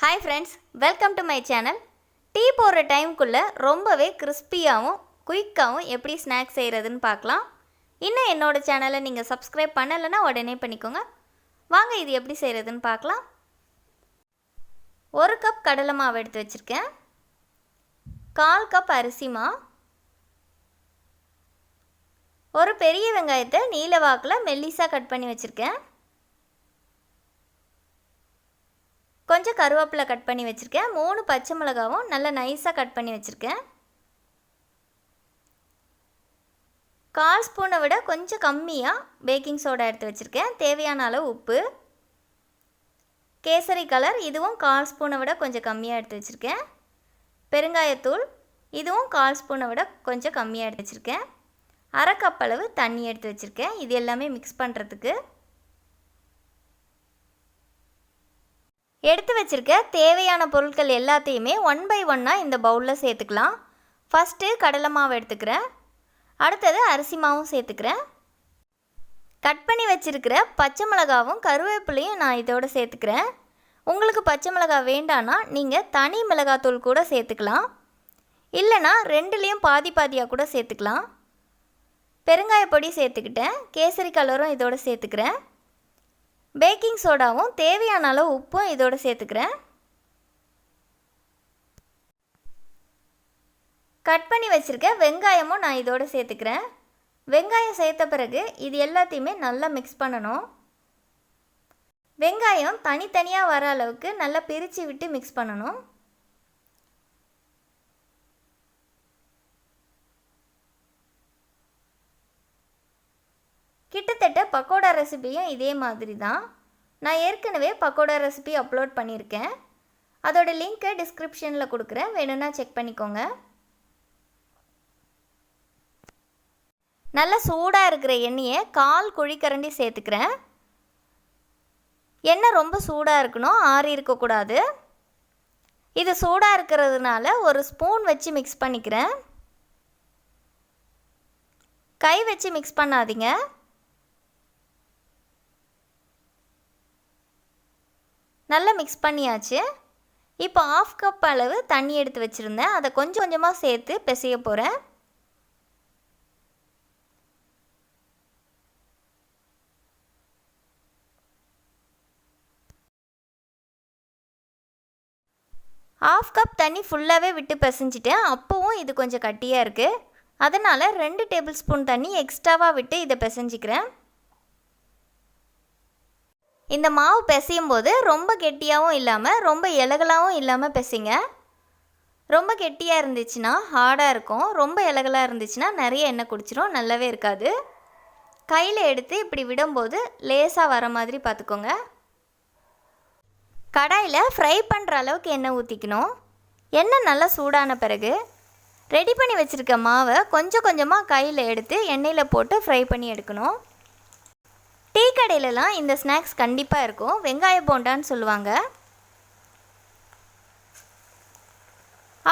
Hi friends, welcome to my channel. Tea போடுற டைமுக்குள்ளே ரொம்பவே கிறிஸ்பியாகவும் குயிக்காகவும் எப்படி ஸ்நாக்ஸ் செய்கிறதுன்னு பார்க்கலாம். இன்னும் என்னோடய சேனலை நீங்கள் சப்ஸ்கிரைப் பண்ணலைன்னா உடனே பண்ணிக்கோங்க. வாங்க இது எப்படி செய்கிறதுன்னு பார்க்கலாம். 1 கப் கடலை மாவு எடுத்து வச்சுருக்கேன். 1/4 கப் அரிசி மாவு, ஒரு பெரிய வெங்காயத்தை நீல வாக்கில் மெல்லிசாக கட் பண்ணி வச்சுருக்கேன். கொஞ்சம் கருவேப்பிலை கட் பண்ணி வச்சுருக்கேன். 3 பச்சை மிளகாவும் நல்லா நைஸாக கட் பண்ணி வச்சுருக்கேன். 1/4 ஸ்பூனை விட கொஞ்சம் கம்மியாக பேக்கிங் சோடா எடுத்து வச்சுருக்கேன். தேவையான அளவு உப்பு, கேசரி கலர் இதுவும் 1/4 ஸ்பூனை விட கொஞ்சம் கம்மியாக எடுத்து வச்சுருக்கேன். பெருங்காயத்தூள் இதுவும் 1/4 ஸ்பூனை விட கொஞ்சம் கம்மியாக எடுத்து வச்சுருக்கேன். 1/2 கப் அளவு தண்ணி எடுத்து வச்சுருக்கேன். இது எல்லாமே மிக்ஸ் பண்ணுறதுக்கு. எடுத்து வச்சுருக்க தேவையான பொருட்கள் எல்லாத்தையுமே 1 by 1 இந்த பவுலில் சேர்த்துக்கலாம். ஃபஸ்ட்டு கடலை மாவு எடுத்துக்கிறேன். அடுத்தது அரிசி மாவும் சேர்த்துக்கிறேன். கட் பண்ணி வச்சுருக்கிற பச்சை மிளகாவும் கருவேப்பிலையும் நான் இதோடு சேர்த்துக்கிறேன். உங்களுக்கு பச்சை மிளகா வேண்டான்னா நீங்கள் தனி மிளகாத்தூள் கூட சேர்த்துக்கலாம். இல்லைனா 2லேயும் பாதி பாதியாக கூட சேர்த்துக்கலாம். பெருங்காய பொடி சேர்த்துக்கிட்டேன். கேசரி கலரும் இதோடு சேர்த்துக்கிறேன். பேக்கிங் சோடாவும் தேவையான அளவு உப்பும் இதோடு சேர்த்துக்கிறேன். கட் பண்ணி வச்சுருக்க வெங்காயமும் நான் இதோடு சேர்த்துக்கிறேன். வெங்காயம் சேர்த்த பிறகு இது எல்லாத்தையுமே நல்லா மிக்ஸ் பண்ணணும். வெங்காயம் தனித்தனியாக வர அளவுக்கு நல்லா பிரித்து விட்டு மிக்ஸ் பண்ணணும். கிட்டத்தட்ட பக்கோடா ரெசிபியும் இதே மாதிரி தான். நான் ஏற்கனவே பக்கோடா ரெசிபி அப்லோட் பண்ணியிருக்கேன். அதோட லிங்க்கை டிஸ்கிரிப்ஷனில் கொடுக்குறேன், வேணும்னா செக் பண்ணிக்கோங்க. நல்லா சூடாக இருக்கிற எண்ணெயை 1/4 குழிக்கரண்டி சேர்த்துக்கிறேன். எண்ணெய் ரொம்ப சூடாக இருக்கணும், ஆறி இருக்கக்கூடாது. இது சூடாக இருக்கிறதுனால ஒரு ஸ்பூன் வச்சு மிக்ஸ் பண்ணிக்கிறேன். கை வச்சு மிக்ஸ் பண்ணாதீங்க. நல்லா மிக்ஸ் பண்ணியாச்சு. இப்போ 1/2 கப் அளவு தண்ணி எடுத்து வச்சுருந்தேன். அதை கொஞ்சம் கொஞ்சமாக சேர்த்து பிசைய போகிறேன். ½ கப் தண்ணி ஃபுல்லாகவே விட்டு பிசைஞ்சிட்டேன். அப்போவும் இது கொஞ்சம் கட்டியாக இருக்குது. அதனால் 2 டேபிள் ஸ்பூன் தண்ணி எக்ஸ்ட்ராவாக விட்டு இதை பிசைஞ்சிக்கிறேன். இந்த மாவு பிசையும் போது ரொம்ப கெட்டியாகவும் இல்லாமல் ரொம்ப இலகலாகவும் இல்லாமல் பிசைங்க. ரொம்ப கெட்டியாக இருந்துச்சுன்னா ஹார்டாக இருக்கும். ரொம்ப இலகலாக இருந்துச்சுன்னா நிறைய எண்ணெய் குடிச்சிரும், நல்லாவே இருக்காது. கையில் எடுத்து இப்படி விடும்போது லேசாக வர மாதிரி பார்த்துக்கோங்க. கடாயில் ஃப்ரை பண்ணுற அளவுக்கு எண்ணெய் ஊற்றிக்கணும். எண்ணெய் நல்லா சூடான பிறகு ரெடி பண்ணி வச்சுருக்க மாவை கொஞ்சம் கொஞ்சமாக கையில் எடுத்து எண்ணெயில் போட்டு ஃப்ரை பண்ணி எடுக்கணும். டீ கடையிலலாம் இந்த ஸ்நாக்ஸ் கண்டிப்பாக இருக்கும். வெங்காய போண்டான்னு சொல்லுவாங்க.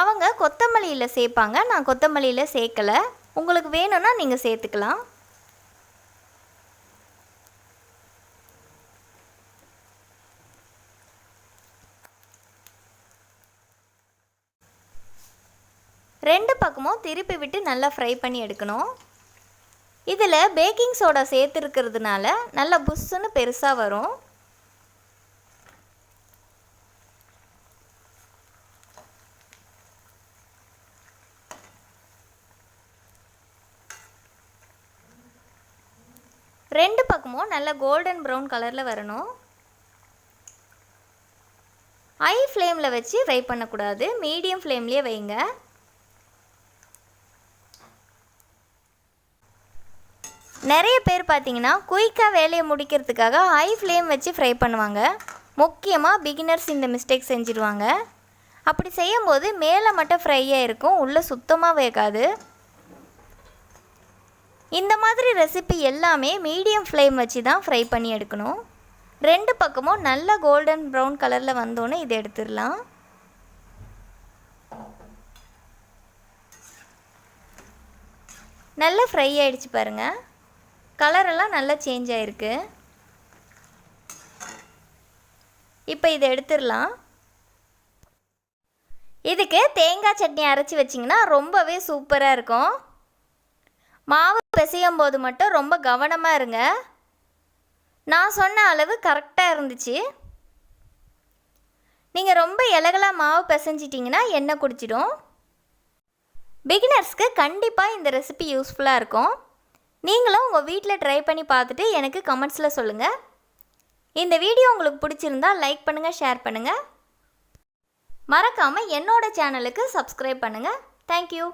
அவங்க கொத்தமல்லியில் சேர்ப்பாங்க, நான் கொத்தமல்லியில் சேர்க்கலை. உங்களுக்கு வேணும்னா நீங்கள் சேர்த்துக்கலாம். ரெண்டு பக்கமும் திருப்பி விட்டு நல்லா ஃப்ரை பண்ணி எடுக்கணும். இதில் பேக்கிங் சோடா சேர்த்துருக்கிறதுனால நல்லா புஷ்ஷுன்னு பெருசாக வரும். ரெண்டு பக்கமும் நல்லா கோல்டன் ப்ரௌன் கலரில் வரணும். ஹை ஃப்ளேமில் வச்சு ஃப்ரை பண்ணக்கூடாது, மீடியம் ஃப்ளேம்லேயே வைங்க. நிறைய பேர் பார்த்தீங்கன்னா குயிக்காக வேலையை முடிக்கிறதுக்காக ஹை ஃப்ளேம் வச்சு ஃப்ரை பண்ணுவாங்க. முக்கியமாக பிகினர்ஸ் இந்த மிஸ்டேக் செஞ்சுருவாங்க. அப்படி செய்யும்போது மேலே மட்டும் ஃப்ரையாக இருக்கும், உள்ளே சுத்தமாக வேகாது. இந்த மாதிரி ரெசிபி எல்லாமே மீடியம் ஃப்ளேம் வச்சு தான் ஃப்ரை பண்ணி எடுக்கணும். ரெண்டு பக்கமும் நல்ல கோல்டன் ப்ரௌன் கலரில் வந்தோன்னே இதை எடுத்துடலாம். நல்லா ஃப்ரை ஆகிடுச்சு பாருங்கள். கலரெல்லாம் நல்லா சேஞ்ச் ஆகிருக்கு. இப்போ இதை எடுத்துடலாம். இதுக்கு தேங்காய் சட்னி அரைச்சி வச்சிங்கன்னா ரொம்பவே சூப்பராக இருக்கும். மாவு பிசையும் போது மட்டும் ரொம்ப கவனமாக இருங்க. நான் சொன்ன அளவு கரெக்டாக இருந்துச்சு. நீங்கள் ரொம்ப இலகலாக மாவு பிசைஞ்சிட்டிங்கன்னா எண்ணெய் குடிச்சிடும். பிகினர்ஸ்க்கு கண்டிப்பாக இந்த ரெசிபி யூஸ்ஃபுல்லாக இருக்கும். நீங்களும் உங்கள் வீட்டில் ட்ரை பண்ணி பார்த்துட்டு எனக்கு கமெண்ட்ஸில் சொல்லுங்கள். இந்த வீடியோ உங்களுக்கு பிடிச்சிருந்தா லைக் பண்ணுங்கள், ஷேர் பண்ணுங்கள். மறக்காமல் என்னோட சேனலுக்கு சப்ஸ்கிரைப் பண்ணுங்கள். தேங்க்யூ.